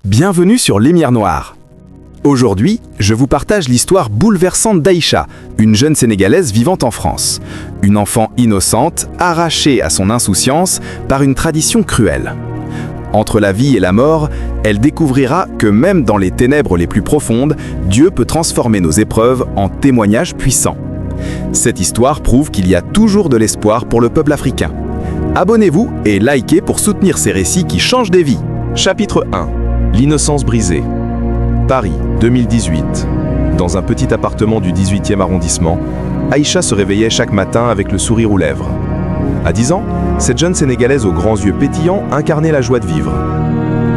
Bienvenue sur Lumière Noire. Aujourd'hui, je vous partage l'histoire bouleversante d'Aïcha, une jeune Sénégalaise vivant en France. Une enfant innocente, arrachée à son insouciance par une tradition cruelle. Entre la vie et la mort, elle découvrira que même dans les ténèbres les plus profondes, Dieu peut transformer nos épreuves en témoignages puissants. Cette histoire prouve qu'il y a toujours de l'espoir pour le peuple africain. Abonnez-vous et likez pour soutenir ces récits qui changent des vies. Chapitre 1. L'innocence brisée. Paris, 2018. Dans un petit appartement du 18e arrondissement, Aïcha se réveillait chaque matin avec le sourire aux lèvres. À 10 ans, cette jeune Sénégalaise aux grands yeux pétillants incarnait la joie de vivre.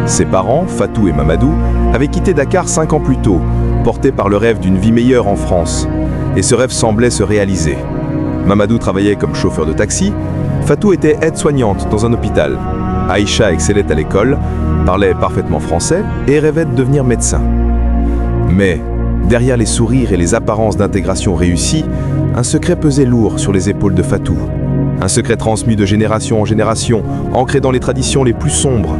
Ses parents, Fatou et Mamadou, avaient quitté Dakar 5 ans plus tôt, portés par le rêve d'une vie meilleure en France. Et ce rêve semblait se réaliser. Mamadou travaillait comme chauffeur de taxi, Fatou était aide-soignante dans un hôpital. Aïcha excellait à l'école, parlait parfaitement français et rêvait de devenir médecin. Mais, derrière les sourires et les apparences d'intégration réussie, un secret pesait lourd sur les épaules de Fatou. Un secret transmis de génération en génération, ancré dans les traditions les plus sombres.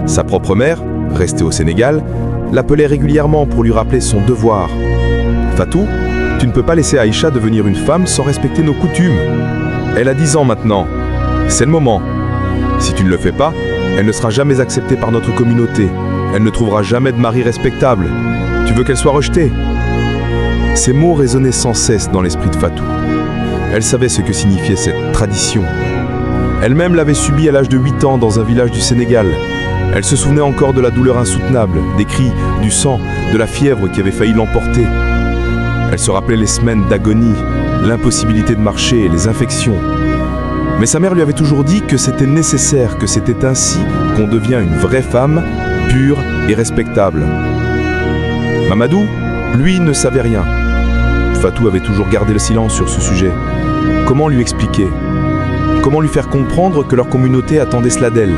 Sa propre mère, restée au Sénégal, l'appelait régulièrement pour lui rappeler son devoir. « Fatou, tu ne peux pas laisser Aïcha devenir une femme sans respecter nos coutumes. Elle a 10 ans maintenant. C'est le moment. Si tu ne le fais pas, elle ne sera jamais acceptée par notre communauté. Elle ne trouvera jamais de mari respectable. Tu veux qu'elle soit rejetée ?» Ces mots résonnaient sans cesse dans l'esprit de Fatou. Elle savait ce que signifiait cette tradition. Elle-même l'avait subie à l'âge de 8 ans dans un village du Sénégal. Elle se souvenait encore de la douleur insoutenable, des cris, du sang, de la fièvre qui avait failli l'emporter. Elle se rappelait les semaines d'agonie, l'impossibilité de marcher et les infections. Mais sa mère lui avait toujours dit que c'était nécessaire, que c'était ainsi qu'on devient une vraie femme, pure et respectable. Mamadou, lui, ne savait rien. Fatou avait toujours gardé le silence sur ce sujet. Comment lui expliquer? Comment lui faire comprendre que leur communauté attendait cela d'elle?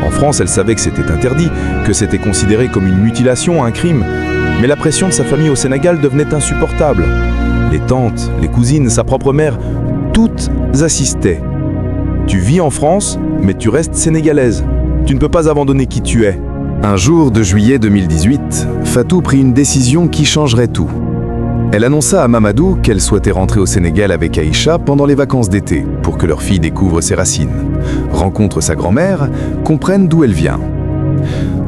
En France, elle savait que c'était interdit, que c'était considéré comme une mutilation, un crime. Mais la pression de sa famille au Sénégal devenait insupportable. Les tantes, les cousines, sa propre mère, toutes assistaient. Tu vis en France, mais tu restes sénégalaise. Tu ne peux pas abandonner qui tu es. Un jour de juillet 2018, Fatou prit une décision qui changerait tout. Elle annonça à Mamadou qu'elle souhaitait rentrer au Sénégal avec Aïcha pendant les vacances d'été, pour que leur fille découvre ses racines, rencontre sa grand-mère, comprenne d'où elle vient.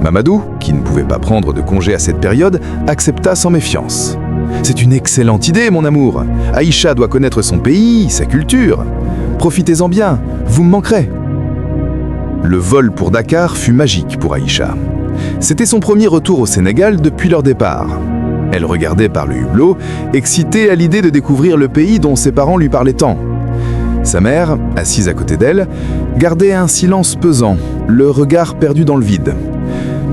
Mamadou, qui ne pouvait pas prendre de congé à cette période, accepta sans méfiance. « C'est une excellente idée, mon amour. Aïcha doit connaître son pays, sa culture. Profitez-en bien, vous me manquerez. » Le vol pour Dakar fut magique pour Aïcha. C'était son premier retour au Sénégal depuis leur départ. Elle regardait par le hublot, excitée à l'idée de découvrir le pays dont ses parents lui parlaient tant. Sa mère, assise à côté d'elle, gardait un silence pesant, le regard perdu dans le vide.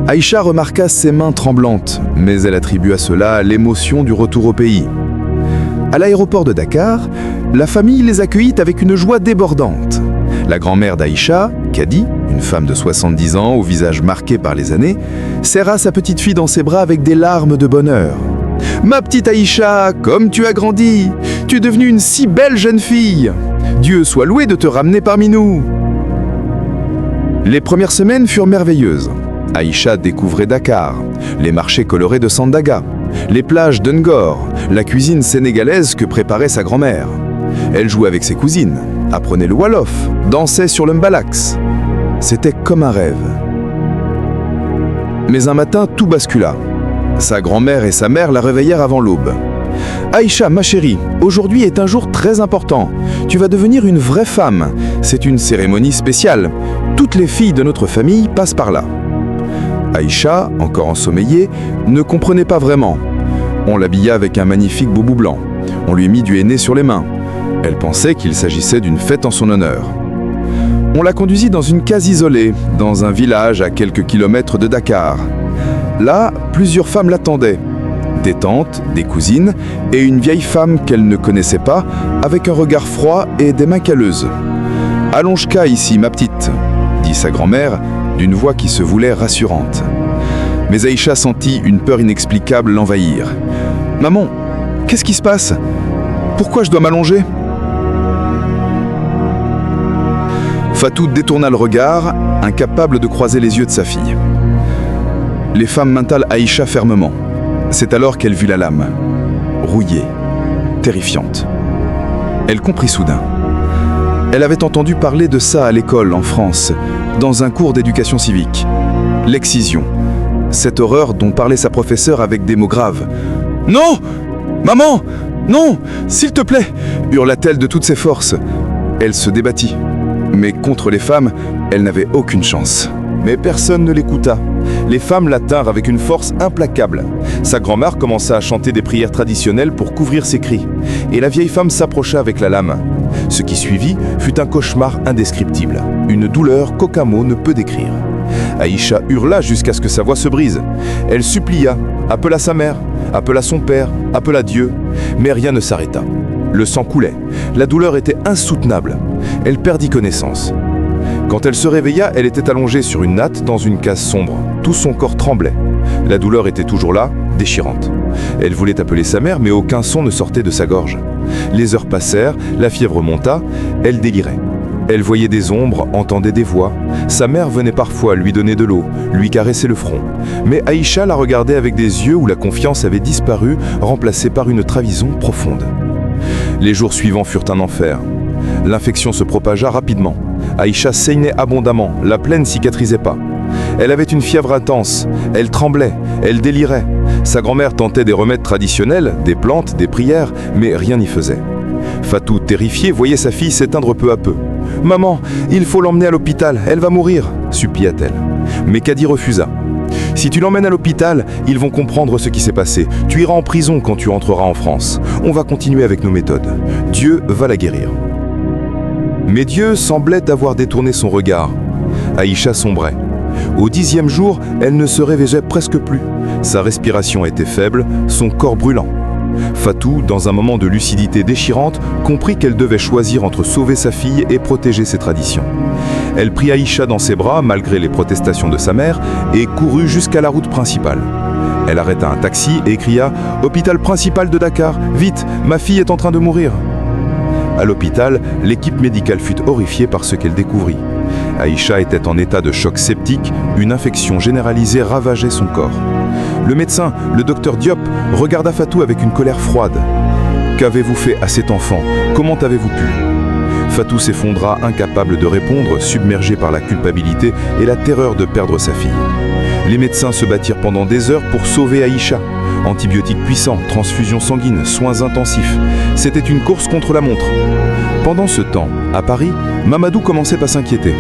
Aïcha remarqua ses mains tremblantes, mais elle attribua cela à l'émotion du retour au pays. À l'aéroport de Dakar, la famille les accueillit avec une joie débordante. La grand-mère d'Aïcha, Kadi, une femme de 70 ans au visage marqué par les années, serra sa petite fille dans ses bras avec des larmes de bonheur. « Ma petite Aïcha, comme tu as grandi! Tu es devenue une si belle jeune fille! Dieu soit loué de te ramener parmi nous !» Les premières semaines furent merveilleuses. Aïcha découvrait Dakar, les marchés colorés de Sandaga, les plages d'Ungor, la cuisine sénégalaise que préparait sa grand-mère. Elle jouait avec ses cousines, apprenait le Wolof, dansait sur le mbalax. C'était comme un rêve. Mais un matin, tout bascula. Sa grand-mère et sa mère la réveillèrent avant l'aube. « Aïcha, ma chérie, aujourd'hui est un jour très important. Tu vas devenir une vraie femme. C'est une cérémonie spéciale. Toutes les filles de notre famille passent par là. » Aïcha, encore ensommeillée, ne comprenait pas vraiment. On l'habilla avec un magnifique boubou blanc. On lui mit du henné sur les mains. Elle pensait qu'il s'agissait d'une fête en son honneur. On la conduisit dans une case isolée, dans un village à quelques kilomètres de Dakar. Là, plusieurs femmes l'attendaient. Des tantes, des cousines et une vieille femme qu'elle ne connaissait pas, avec un regard froid et des mains calleuses. « Allonge-ca ici, ma petite », dit sa grand-mère, d'une voix qui se voulait rassurante. Mais Aïcha sentit une peur inexplicable l'envahir. « Maman, qu'est-ce qui se passe? Pourquoi je dois m'allonger ?» Fatou détourna le regard, incapable de croiser les yeux de sa fille. Les femmes maintalent Aïcha fermement. C'est alors qu'elle vit la lame, rouillée, terrifiante. Elle comprit soudain. Elle avait entendu parler de ça à l'école en France, dans un cours d'éducation civique. L'excision. Cette horreur dont parlait sa professeure avec des mots graves. « Non! Maman! Non! S'il te plaît !» hurla-t-elle de toutes ses forces. Elle se débattit. Mais contre les femmes, elle n'avait aucune chance. Mais personne ne l'écouta. Les femmes la tinrent avec une force implacable. Sa grand-mère commença à chanter des prières traditionnelles pour couvrir ses cris. Et la vieille femme s'approcha avec la lame. Ce qui suivit fut un cauchemar indescriptible. Une douleur qu'aucun mot ne peut décrire. Aïcha hurla jusqu'à ce que sa voix se brise. Elle supplia, appela sa mère, appela son père, appela Dieu. Mais rien ne s'arrêta. Le sang coulait. La douleur était insoutenable. Elle perdit connaissance. Quand elle se réveilla, elle était allongée sur une natte dans une case sombre. Tout son corps tremblait. La douleur était toujours là, déchirante. Elle voulait appeler sa mère, mais aucun son ne sortait de sa gorge. Les heures passèrent, la fièvre monta, elle délirait. Elle voyait des ombres, entendait des voix. Sa mère venait parfois lui donner de l'eau, lui caresser le front. Mais Aïcha la regardait avec des yeux où la confiance avait disparu, remplacée par une trahison profonde. Les jours suivants furent un enfer. L'infection se propagea rapidement. Aïcha saignait abondamment, la plaie ne cicatrisait pas. Elle avait une fièvre intense, elle tremblait, elle délirait. Sa grand-mère tentait des remèdes traditionnels, des plantes, des prières, mais rien n'y faisait. Fatou, terrifiée, voyait sa fille s'éteindre peu à peu. « Maman, il faut l'emmener à l'hôpital, elle va mourir !» supplia-t-elle. Mais Kadi refusa. « Si tu l'emmènes à l'hôpital, ils vont comprendre ce qui s'est passé. Tu iras en prison quand tu entreras en France. On va continuer avec nos méthodes. Dieu va la guérir. » Mais Dieu semblait avoir détourné son regard. Aïcha sombrait. Au 10e jour, elle ne se réveillait presque plus. Sa respiration était faible, son corps brûlant. Fatou, dans un moment de lucidité déchirante, comprit qu'elle devait choisir entre sauver sa fille et protéger ses traditions. Elle prit Aïcha dans ses bras, malgré les protestations de sa mère, et courut jusqu'à la route principale. Elle arrêta un taxi et cria « Hôpital principal de Dakar, vite, ma fille est en train de mourir !» À l'hôpital, l'équipe médicale fut horrifiée par ce qu'elle découvrit. Aïcha était en état de choc septique, une infection généralisée ravageait son corps. Le médecin, le docteur Diop, regarda Fatou avec une colère froide. « Qu'avez-vous fait à cet enfant? Comment avez-vous pu ?» Fatou s'effondra, incapable de répondre, submergé par la culpabilité et la terreur de perdre sa fille. Les médecins se battirent pendant des heures pour sauver Aïcha. Antibiotiques puissants, transfusions sanguines, soins intensifs. C'était une course contre la montre. Pendant ce temps, à Paris, Mamadou commençait à s'inquiéter.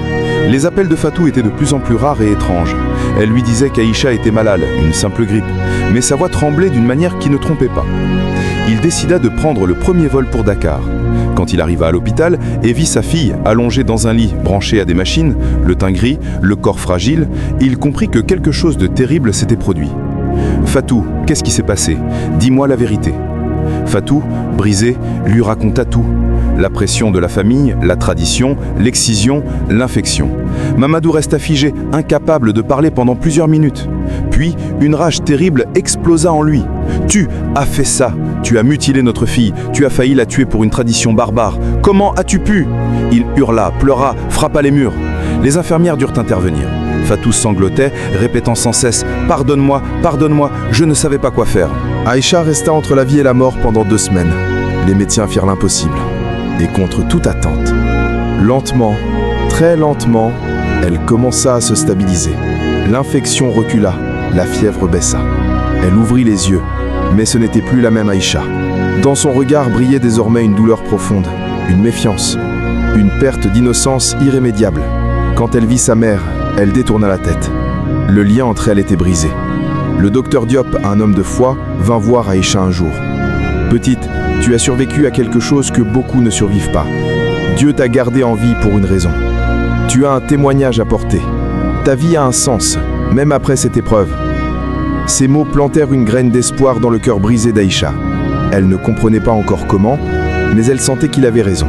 Les appels de Fatou étaient de plus en plus rares et étranges. Elle lui disait qu'Aïcha était malade, une simple grippe, mais sa voix tremblait d'une manière qui ne trompait pas. Il décida de prendre le premier vol pour Dakar. Quand il arriva à l'hôpital et vit sa fille allongée dans un lit branché à des machines, le teint gris, le corps fragile, il comprit que quelque chose de terrible s'était produit. « Fatou, qu'est-ce qui s'est passé? Dis-moi la vérité. » Fatou, brisé, lui raconta tout. La pression de la famille, la tradition, l'excision, l'infection. Mamadou resta figé, incapable de parler pendant plusieurs minutes. Puis, une rage terrible explosa en lui. « Tu as fait ça! Tu as mutilé notre fille! Tu as failli la tuer pour une tradition barbare! Comment as-tu pu ?» Il hurla, pleura, frappa les murs. Les infirmières durent intervenir. Fatou sanglotait, répétant sans cesse « Pardonne-moi, pardonne-moi, je ne savais pas quoi faire. » Aïcha resta entre la vie et la mort pendant 2 semaines. Les médecins firent l'impossible. Et contre toute attente, lentement, très lentement, elle commença à se stabiliser. L'infection recula, la fièvre baissa. Elle ouvrit les yeux, mais ce n'était plus la même Aïcha. Dans son regard brillait désormais une douleur profonde, une méfiance, une perte d'innocence irrémédiable. Quand elle vit sa mère, elle détourna la tête. Le lien entre elles était brisé. Le docteur Diop, un homme de foi, vint voir Aïcha un jour. « Petite, tu as survécu à quelque chose que beaucoup ne survivent pas. Dieu t'a gardée en vie pour une raison. Tu as un témoignage à porter. Ta vie a un sens, même après cette épreuve. » Ces mots plantèrent une graine d'espoir dans le cœur brisé d'Aïcha. Elle ne comprenait pas encore comment, mais elle sentait qu'il avait raison.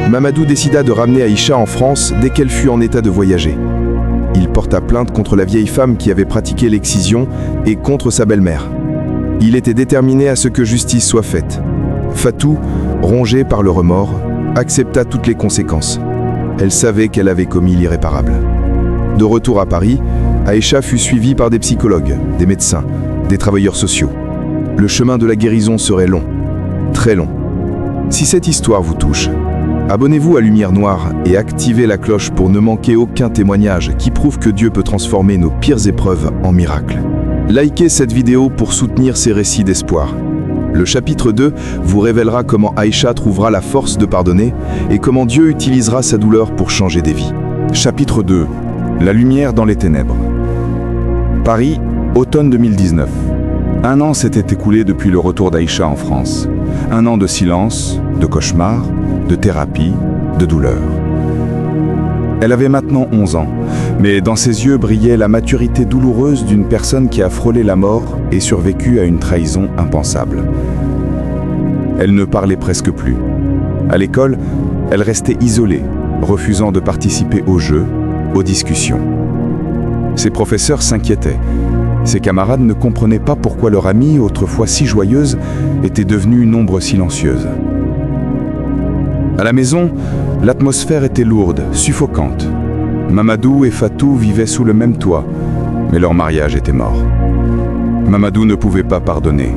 Mamadou décida de ramener Aïcha en France dès qu'elle fut en état de voyager. Il porta plainte contre la vieille femme qui avait pratiqué l'excision et contre sa belle-mère. Il était déterminé à ce que justice soit faite. Fatou, rongée par le remords, accepta toutes les conséquences. Elle savait qu'elle avait commis l'irréparable. De retour à Paris, Aïcha fut suivie par des psychologues, des médecins, des travailleurs sociaux. Le chemin de la guérison serait long, très long. Si cette histoire vous touche, abonnez-vous à Lumière Noire et activez la cloche pour ne manquer aucun témoignage qui prouve que Dieu peut transformer nos pires épreuves en miracles. Likez cette vidéo pour soutenir ces récits d'espoir. Le chapitre 2 vous révélera comment Aïcha trouvera la force de pardonner et comment Dieu utilisera sa douleur pour changer des vies. Chapitre 2. La lumière dans les ténèbres. Paris, automne 2019. Un an s'était écoulé depuis le retour d'Aïcha en France. Un an de silence, de cauchemars, de thérapie, de douleur. Elle avait maintenant 11 ans, mais dans ses yeux brillait la maturité douloureuse d'une personne qui a frôlé la mort et survécu à une trahison impensable. Elle ne parlait presque plus. À l'école, elle restait isolée, refusant de participer aux jeux, aux discussions. Ses professeurs s'inquiétaient. Ses camarades ne comprenaient pas pourquoi leur amie, autrefois si joyeuse, était devenue une ombre silencieuse. À la maison, l'atmosphère était lourde, suffocante. Mamadou et Fatou vivaient sous le même toit, mais leur mariage était mort. Mamadou ne pouvait pas pardonner.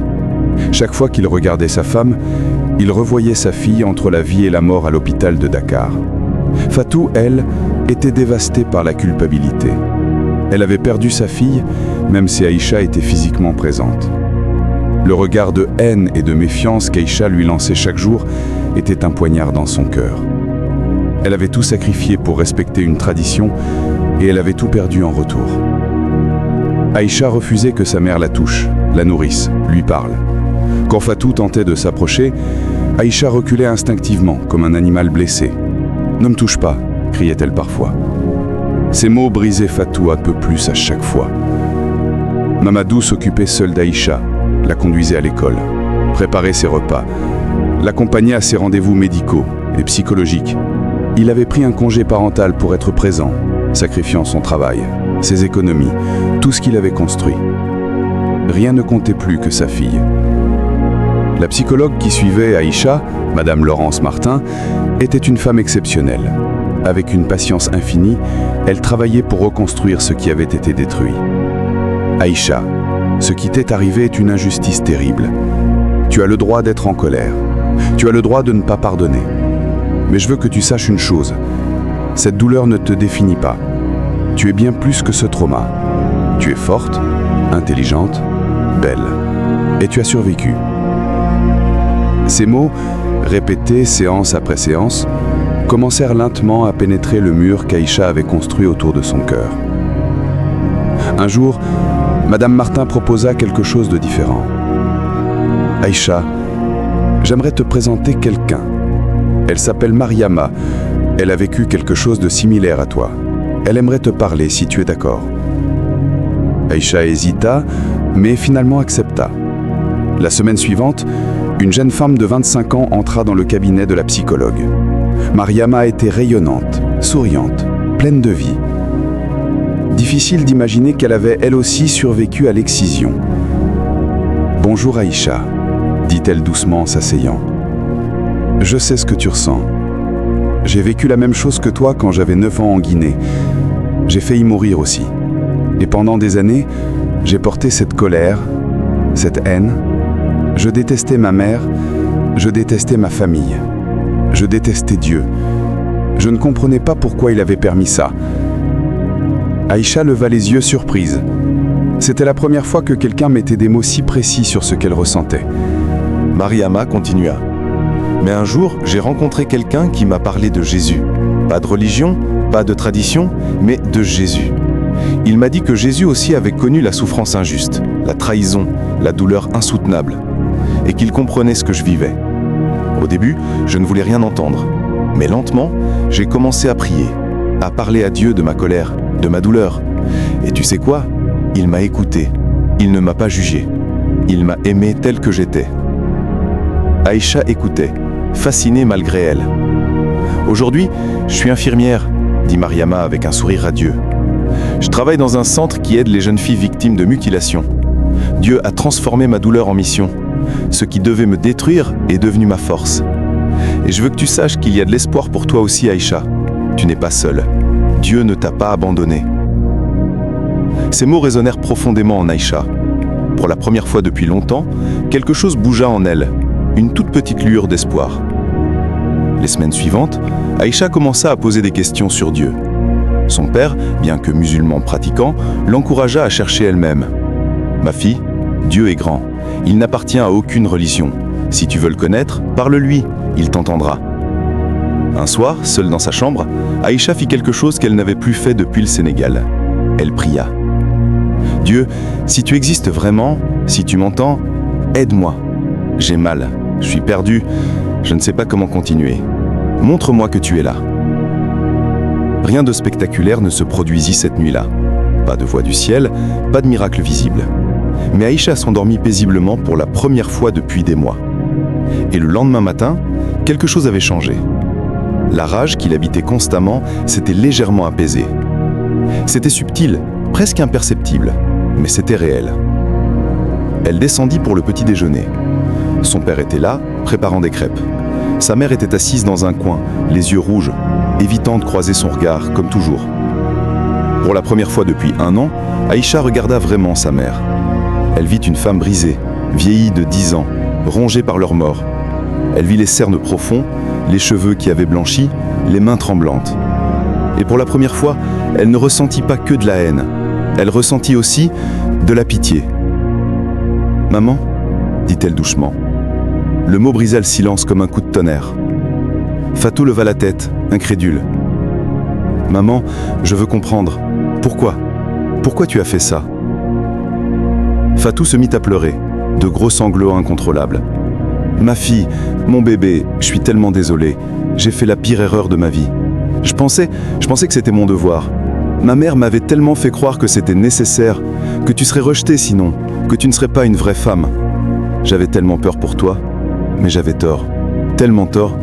Chaque fois qu'il regardait sa femme, il revoyait sa fille entre la vie et la mort à l'hôpital de Dakar. Fatou, elle, était dévastée par la culpabilité. Elle avait perdu sa fille, même si Aïcha était physiquement présente. Le regard de haine et de méfiance qu'Aïcha lui lançait chaque jour était un poignard dans son cœur. Elle avait tout sacrifié pour respecter une tradition et elle avait tout perdu en retour. Aïcha refusait que sa mère la touche, la nourrisse, lui parle. Quand Fatou tentait de s'approcher, Aïcha reculait instinctivement, comme un animal blessé. « Ne me touche pas », criait-elle parfois. Ces mots brisaient Fatou un peu plus à chaque fois. Mamadou s'occupait seul d'Aïcha, la conduisait à l'école, préparait ses repas, l'accompagnait à ses rendez-vous médicaux et psychologiques. Il avait pris un congé parental pour être présent, sacrifiant son travail, ses économies, tout ce qu'il avait construit. Rien ne comptait plus que sa fille. La psychologue qui suivait Aïcha, Madame Laurence Martin, était une femme exceptionnelle. Avec une patience infinie, elle travaillait pour reconstruire ce qui avait été détruit. Aïcha, ce qui t'est arrivé est une injustice terrible. Tu as le droit d'être en colère. Tu as le droit de ne pas pardonner. Mais je veux que tu saches une chose. Cette douleur ne te définit pas. Tu es bien plus que ce trauma. Tu es forte, intelligente, belle. Et tu as survécu. Ces mots, répétés séance après séance, commencèrent lentement à pénétrer le mur qu'Aïcha avait construit autour de son cœur. Un jour, Madame Martin proposa quelque chose de différent. « Aïcha, j'aimerais te présenter quelqu'un. Elle s'appelle Mariama. Elle a vécu quelque chose de similaire à toi. Elle aimerait te parler si tu es d'accord. » Aïcha hésita, mais finalement accepta. La semaine suivante, une jeune femme de 25 ans entra dans le cabinet de la psychologue. Mariama était rayonnante, souriante, pleine de vie. Difficile d'imaginer qu'elle avait elle aussi survécu à l'excision. « Bonjour Aïcha », dit-elle doucement en s'asseyant. « Je sais ce que tu ressens. J'ai vécu la même chose que toi quand j'avais 9 ans en Guinée. J'ai failli mourir aussi. Et pendant des années, j'ai porté cette colère, cette haine. Je détestais ma mère, je détestais ma famille. Je détestais Dieu. Je ne comprenais pas pourquoi il avait permis ça. » Aïcha leva les yeux surprise. C'était la première fois que quelqu'un mettait des mots si précis sur ce qu'elle ressentait. Mariama continua. « Mais un jour, j'ai rencontré quelqu'un qui m'a parlé de Jésus. Pas de religion, pas de tradition, mais de Jésus. Il m'a dit que Jésus aussi avait connu la souffrance injuste, la trahison, la douleur insoutenable, et qu'il comprenait ce que je vivais. Au début, je ne voulais rien entendre, mais lentement, j'ai commencé à prier, à parler à Dieu de ma colère, de ma douleur. Et tu sais quoi? Il m'a écouté, il ne m'a pas jugé, il m'a aimé tel que j'étais. » Aïcha écoutait, fascinée malgré elle. « Aujourd'hui, je suis infirmière, » dit Mariama avec un sourire radieux. « Je travaille dans un centre qui aide les jeunes filles victimes de mutilations. Dieu a transformé ma douleur en mission. Ce qui devait me détruire est devenu ma force. Et je veux que tu saches qu'il y a de l'espoir pour toi aussi, Aïcha. Tu n'es pas seule. Dieu ne t'a pas abandonné. » Ces mots résonnèrent profondément en Aïcha. Pour la première fois depuis longtemps, quelque chose bougea en elle, une toute petite lueur d'espoir. Les semaines suivantes, Aïcha commença à poser des questions sur Dieu. Son père, bien que musulman pratiquant, l'encouragea à chercher elle-même. « Ma fille, Dieu est grand. Il n'appartient à aucune religion. Si tu veux le connaître, parle-lui, il t'entendra. » Un soir, seule dans sa chambre, Aïcha fit quelque chose qu'elle n'avait plus fait depuis le Sénégal. Elle pria. « Dieu, si tu existes vraiment, si tu m'entends, aide-moi. J'ai mal, je suis perdue, je ne sais pas comment continuer. Montre-moi que tu es là. » Rien de spectaculaire ne se produisit cette nuit-là. Pas de voix du ciel, pas de miracle visible. Mais Aïcha s'endormit paisiblement pour la première fois depuis des mois. Et le lendemain matin, quelque chose avait changé. La rage qui l'habitait constamment s'était légèrement apaisée. C'était subtil, presque imperceptible, mais c'était réel. Elle descendit pour le petit déjeuner. Son père était là, préparant des crêpes. Sa mère était assise dans un coin, les yeux rouges, évitant de croiser son regard, comme toujours. Pour la première fois depuis 1 an, Aïcha regarda vraiment sa mère. Elle vit une femme brisée, vieillie de 10 ans, rongée par leur mort. Elle vit les cernes profonds, les cheveux qui avaient blanchi, les mains tremblantes. Et pour la première fois, elle ne ressentit pas que de la haine. Elle ressentit aussi de la pitié. « Maman ?» dit-elle doucement. Le mot brisa le silence comme un coup de tonnerre. Fatou leva la tête, incrédule. « Maman, je veux comprendre. Pourquoi ? Pourquoi tu as fait ça ?» Fatou se mit à pleurer, de gros sanglots incontrôlables. « Ma fille, mon bébé, je suis tellement désolé. J'ai fait la pire erreur de ma vie. Je pensais que c'était mon devoir. Ma mère m'avait tellement fait croire que c'était nécessaire, que tu serais rejetée sinon, que tu ne serais pas une vraie femme. J'avais tellement peur pour toi, mais j'avais tort. Tellement tort.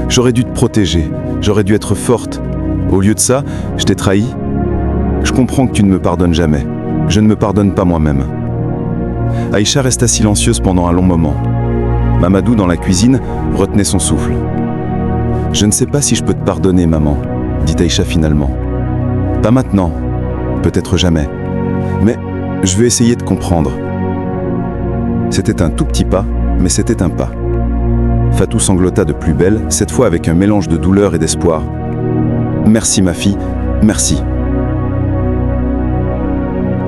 J'aurais dû te protéger, j'aurais dû être forte. Au lieu de ça, je t'ai trahi. Je comprends que tu ne me pardonnes jamais. Je ne me pardonne pas moi-même. » Aïcha resta silencieuse pendant un long moment. Mamadou, dans la cuisine, retenait son souffle. « Je ne sais pas si je peux te pardonner, maman, » dit Aïcha finalement. « Pas maintenant, peut-être jamais. Mais je vais essayer de comprendre. » C'était un tout petit pas, mais c'était un pas. Fatou sanglota de plus belle, cette fois avec un mélange de douleur et d'espoir. « Merci ma fille, merci. »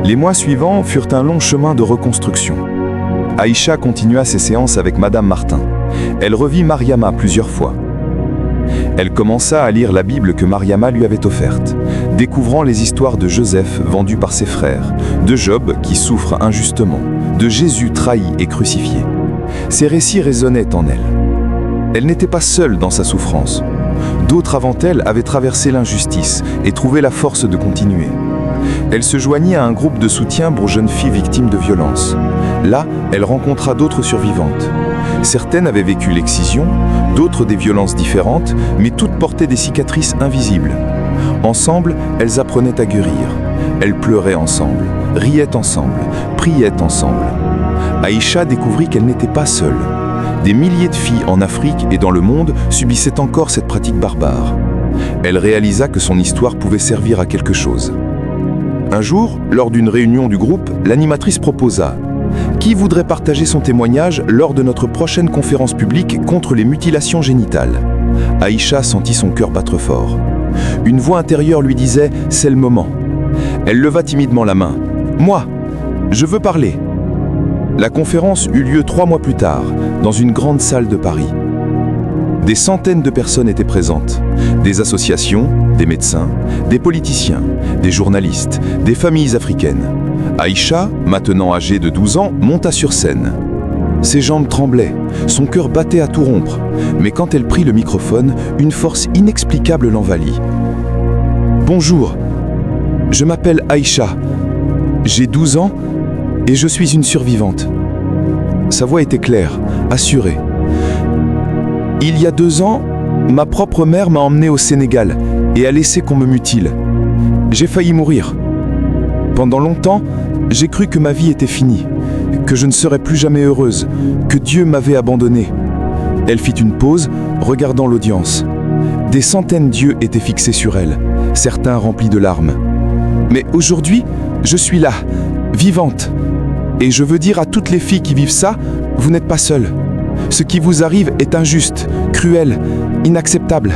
Les mois suivants furent un long chemin de reconstruction. Aïcha continua ses séances avec Madame Martin. Elle revit Mariama plusieurs fois. Elle commença à lire la Bible que Mariama lui avait offerte, découvrant les histoires de Joseph vendu par ses frères, de Job qui souffre injustement, de Jésus trahi et crucifié. Ces récits résonnaient en elle. Elle n'était pas seule dans sa souffrance. D'autres avant elle avaient traversé l'injustice et trouvé la force de continuer. Elle se joignit à un groupe de soutien pour jeunes filles victimes de violences. Là, elle rencontra d'autres survivantes. Certaines avaient vécu l'excision, d'autres des violences différentes, mais toutes portaient des cicatrices invisibles. Ensemble, elles apprenaient à guérir. Elles pleuraient ensemble, riaient ensemble, priaient ensemble. Aïcha découvrit qu'elle n'était pas seule. Des milliers de filles en Afrique et dans le monde subissaient encore cette pratique barbare. Elle réalisa que son histoire pouvait servir à quelque chose. Un jour, lors d'une réunion du groupe, l'animatrice proposa « Qui voudrait partager son témoignage lors de notre prochaine conférence publique contre les mutilations génitales ?» Aïcha sentit son cœur battre fort. Une voix intérieure lui disait « C'est le moment ». Elle leva timidement la main. « Moi, je veux parler ». La conférence eut lieu 3 mois plus tard, dans une grande salle de Paris. Des centaines de personnes étaient présentes. Des associations, des médecins, des politiciens, des journalistes, des familles africaines. Aïcha, maintenant âgée de 12 ans, monta sur scène. Ses jambes tremblaient, son cœur battait à tout rompre. Mais quand elle prit le microphone, une force inexplicable l'envahit. « Bonjour, je m'appelle Aïcha. J'ai 12 ans et je suis une survivante. » Sa voix était claire, assurée. « Il y a 2 ans, ma propre mère m'a emmenée au Sénégal et a laissé qu'on me mutile. J'ai failli mourir. Pendant longtemps, j'ai cru que ma vie était finie, que je ne serais plus jamais heureuse, que Dieu m'avait abandonnée. » Elle fit une pause, regardant l'audience. Des centaines d'yeux étaient fixés sur elle, certains remplis de larmes. « Mais aujourd'hui, Je suis là, vivante. Et je veux dire à toutes les filles qui vivent ça, vous n'êtes pas seules. Ce qui vous arrive est injuste, cruel, inacceptable.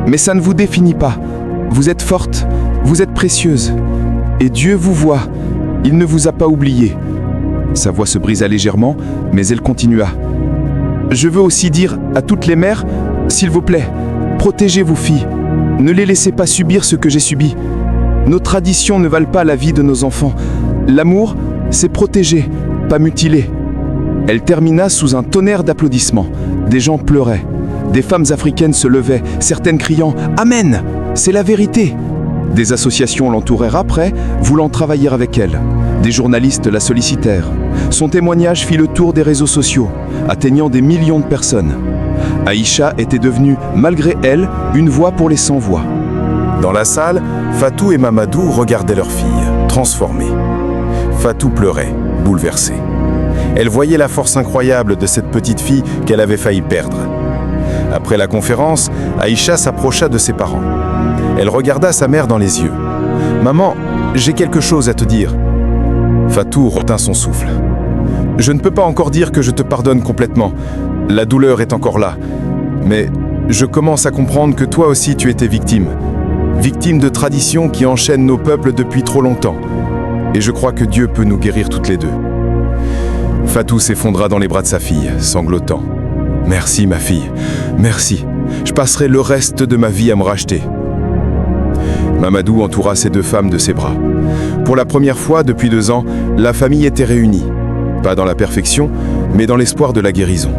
Mais ça ne vous définit pas. Vous êtes forte, vous êtes précieuse. Et Dieu vous voit. Il ne vous a pas oublié. Sa voix se brisa légèrement, mais elle continua. Je veux aussi dire à toutes les mères, s'il vous plaît, protégez vos filles. Ne les laissez pas subir ce que j'ai subi. Nos traditions ne valent pas la vie de nos enfants. L'amour, c'est protéger, pas mutiler. Elle termina sous un tonnerre d'applaudissements. Des gens pleuraient. Des femmes africaines se levaient, certaines criant « Amen, c'est la vérité !» Des associations l'entourèrent après, voulant travailler avec elle. Des journalistes la sollicitèrent. Son témoignage fit le tour des réseaux sociaux, atteignant des millions de personnes. Aïcha était devenue, malgré elle, une voix pour les sans-voix. Dans la salle, Fatou et Mamadou regardaient leur fille, transformée. Fatou pleurait, bouleversée. Elle voyait la force incroyable de cette petite fille qu'elle avait failli perdre. Après la conférence, Aïcha s'approcha de ses parents. Elle regarda sa mère dans les yeux. « Maman, j'ai quelque chose à te dire. » Fatou retint son souffle. « Je ne peux pas encore dire que je te pardonne complètement. La douleur est encore là. Mais je commence à comprendre que toi aussi tu étais victime. Victime de traditions qui enchaînent nos peuples depuis trop longtemps. Et je crois que Dieu peut nous guérir toutes les deux. » Fatou s'effondra dans les bras de sa fille, sanglotant. « Merci ma fille, merci. Je passerai le reste de ma vie à me racheter. » Mamadou entoura ces deux femmes de ses bras. Pour la première fois depuis 2 ans, la famille était réunie. Pas dans la perfection, mais dans l'espoir de la guérison.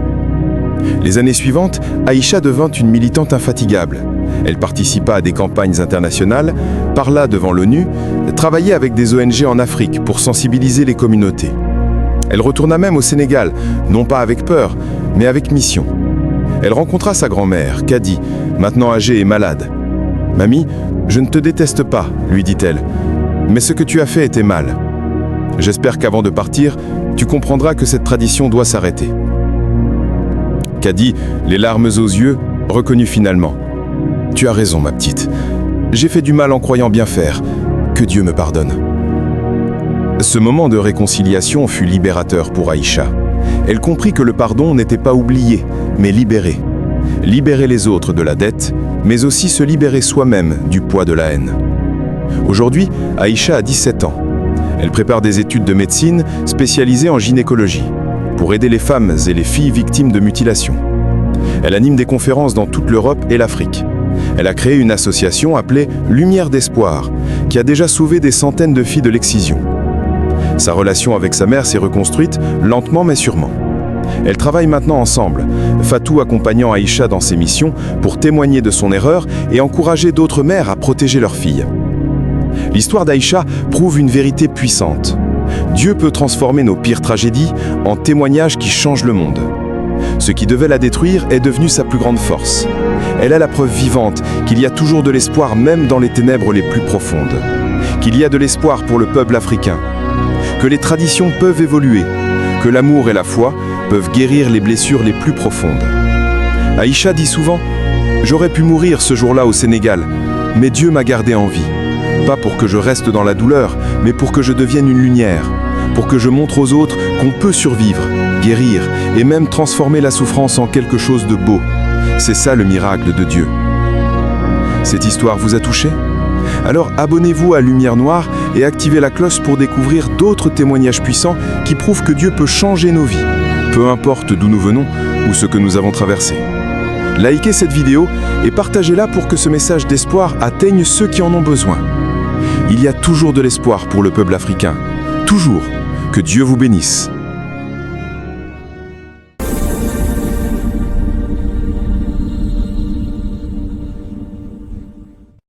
Les années suivantes, Aïcha devint une militante infatigable. Elle participa à des campagnes internationales, parla devant l'ONU, travaillait avec des ONG en Afrique pour sensibiliser les communautés. Elle retourna même au Sénégal, non pas avec peur, mais avec mission. Elle rencontra sa grand-mère, Kadi, maintenant âgée et malade. « Mamie, je ne te déteste pas, lui dit-elle, mais ce que tu as fait était mal. J'espère qu'avant de partir, tu comprendras que cette tradition doit s'arrêter. » Kadi, les larmes aux yeux, reconnut finalement. « Tu as raison, ma petite. J'ai fait du mal en croyant bien faire. Que Dieu me pardonne. » Ce moment de réconciliation fut libérateur pour Aïcha. Elle comprit que le pardon n'était pas oublié, mais libéré. Libérer les autres de la dette, mais aussi se libérer soi-même du poids de la haine. Aujourd'hui, Aïcha a 17 ans. Elle prépare des études de médecine spécialisées en gynécologie, pour aider les femmes et les filles victimes de mutilations. Elle anime des conférences dans toute l'Europe et l'Afrique. Elle a créé une association appelée Lumière d'Espoir, qui a déjà sauvé des centaines de filles de l'excision. Sa relation avec sa mère s'est reconstruite lentement mais sûrement. Elles travaillent maintenant ensemble, Fatou accompagnant Aïcha dans ses missions pour témoigner de son erreur et encourager d'autres mères à protéger leurs filles. L'histoire d'Aïcha prouve une vérité puissante. Dieu peut transformer nos pires tragédies en témoignages qui changent le monde. Ce qui devait la détruire est devenu sa plus grande force. Elle est la preuve vivante qu'il y a toujours de l'espoir même dans les ténèbres les plus profondes. Qu'il y a de l'espoir pour le peuple africain. Que les traditions peuvent évoluer, que l'amour et la foi peuvent guérir les blessures les plus profondes. Aïcha dit souvent « J'aurais pu mourir ce jour-là au Sénégal, mais Dieu m'a gardé en vie. Pas pour que je reste dans la douleur, mais pour que je devienne une lumière, pour que je montre aux autres qu'on peut survivre, guérir et même transformer la souffrance en quelque chose de beau. C'est ça le miracle de Dieu. » Cette histoire vous a touché ? Alors abonnez-vous à Lumière Noire et activez la cloche pour découvrir d'autres témoignages puissants qui prouvent que Dieu peut changer nos vies, peu importe d'où nous venons ou ce que nous avons traversé. Likez cette vidéo et partagez-la pour que ce message d'espoir atteigne ceux qui en ont besoin. Il y a toujours de l'espoir pour le peuple africain. Toujours. Que Dieu vous bénisse.